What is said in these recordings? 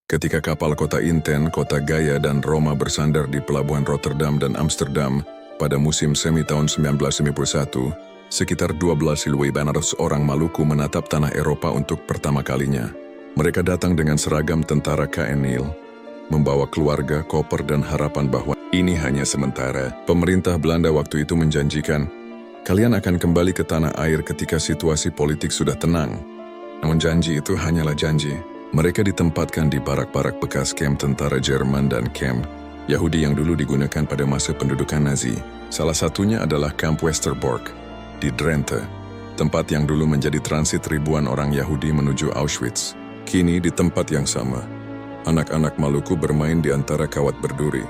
Ketika kapal kota Inten, kota Gaya, dan Roma bersandar di pelabuhan Rotterdam dan Amsterdam pada musim semi tahun 1951, sekitar 12.500 orang Maluku menatap tanah Eropa untuk pertama kalinya. Mereka datang dengan seragam tentara KNIL, membawa keluarga, koper, dan harapan bahwa ini hanya sementara. Pemerintah Belanda waktu itu menjanjikan, kalian akan kembali ke tanah air ketika situasi politik sudah tenang. Namun janji itu hanyalah janji. Mereka ditempatkan di barak-barak bekas kamp tentara Jerman dan kamp Yahudi yang dulu digunakan pada masa pendudukan Nazi. Salah satunya adalah kamp Westerbork di Drenthe, tempat yang dulu menjadi transit ribuan orang Yahudi menuju Auschwitz. Kini di tempat yang sama, anak-anak Maluku bermain di antara kawat berduri.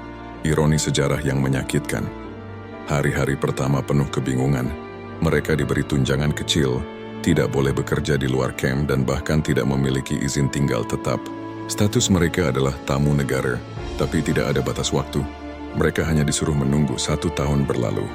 Ironi sejarah yang menyakitkan. Hari-hari pertama penuh kebingungan. Mereka diberi tunjangan kecil, tidak boleh bekerja di luar kamp, dan bahkan tidak memiliki izin tinggal tetap. Status mereka adalah tamu negara, tapi tidak ada batas waktu. Mereka hanya disuruh menunggu. 1 tahun berlalu,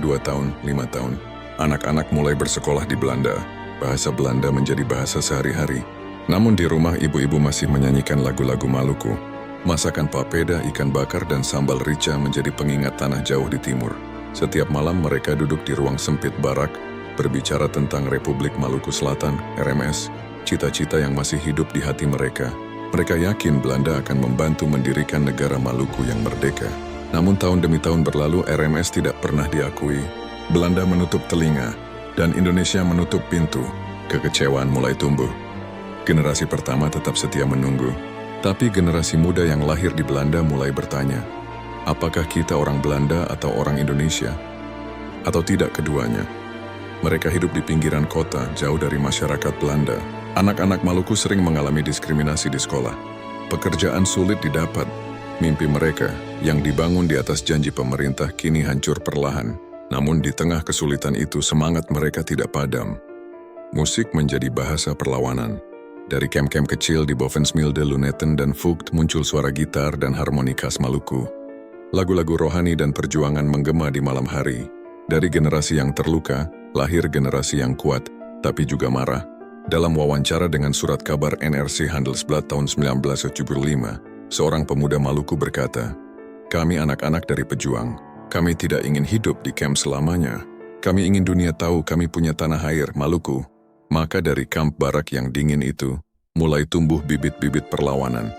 2 tahun, 5 tahun. Anak-anak mulai bersekolah di Belanda. Bahasa Belanda menjadi bahasa sehari-hari. Namun di rumah ibu-ibu masih menyanyikan lagu-lagu Maluku. Masakan papeda, ikan bakar, dan sambal rica menjadi pengingat tanah jauh di timur. Setiap malam mereka duduk di ruang sempit barak, berbicara tentang Republik Maluku Selatan, RMS, cita-cita yang masih hidup di hati mereka. Mereka yakin Belanda akan membantu mendirikan negara Maluku yang merdeka. Namun tahun demi tahun berlalu, RMS tidak pernah diakui. Belanda menutup telinga, dan Indonesia menutup pintu. Kekecewaan mulai tumbuh. Generasi pertama tetap setia menunggu, tapi generasi muda yang lahir di Belanda mulai bertanya, apakah kita orang Belanda atau orang Indonesia? Atau tidak keduanya? Mereka hidup di pinggiran kota, jauh dari masyarakat Belanda. Anak-anak Maluku sering mengalami diskriminasi di sekolah. Pekerjaan sulit didapat. Mimpi mereka, yang dibangun di atas janji pemerintah, kini hancur perlahan. Namun di tengah kesulitan itu, semangat mereka tidak padam. Musik menjadi bahasa perlawanan. Dari kamp-kamp kecil di Bovensmilde, Lunetten, dan Vught muncul suara gitar dan harmoni khas Maluku. Lagu-lagu rohani dan perjuangan menggema di malam hari. Dari generasi yang terluka, lahir generasi yang kuat, tapi juga marah. Dalam wawancara dengan surat kabar NRC Handelsblad tahun 1975, seorang pemuda Maluku berkata, "Kami anak-anak dari pejuang. Kami tidak ingin hidup di kamp selamanya. Kami ingin dunia tahu kami punya tanah air, Maluku." Maka dari kamp barak yang dingin itu, mulai tumbuh bibit-bibit perlawanan.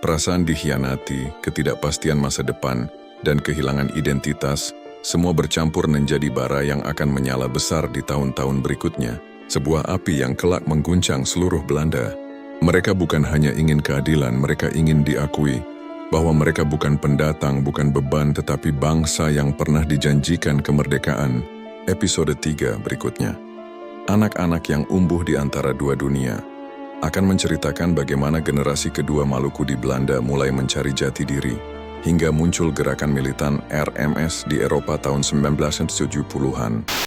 Perasaan dikhianati, ketidakpastian masa depan, dan kehilangan identitas, semua bercampur menjadi bara yang akan menyala besar di tahun-tahun berikutnya. Sebuah api yang kelak mengguncang seluruh Belanda. Mereka bukan hanya ingin keadilan, mereka ingin diakui bahwa mereka bukan pendatang, bukan beban, tetapi bangsa yang pernah dijanjikan kemerdekaan. Episode 3 berikutnya. Anak-anak yang umbuh di antara dua dunia akan menceritakan bagaimana generasi kedua Maluku di Belanda mulai mencari jati diri, hingga muncul gerakan militan RMS di Eropa tahun 1970-an.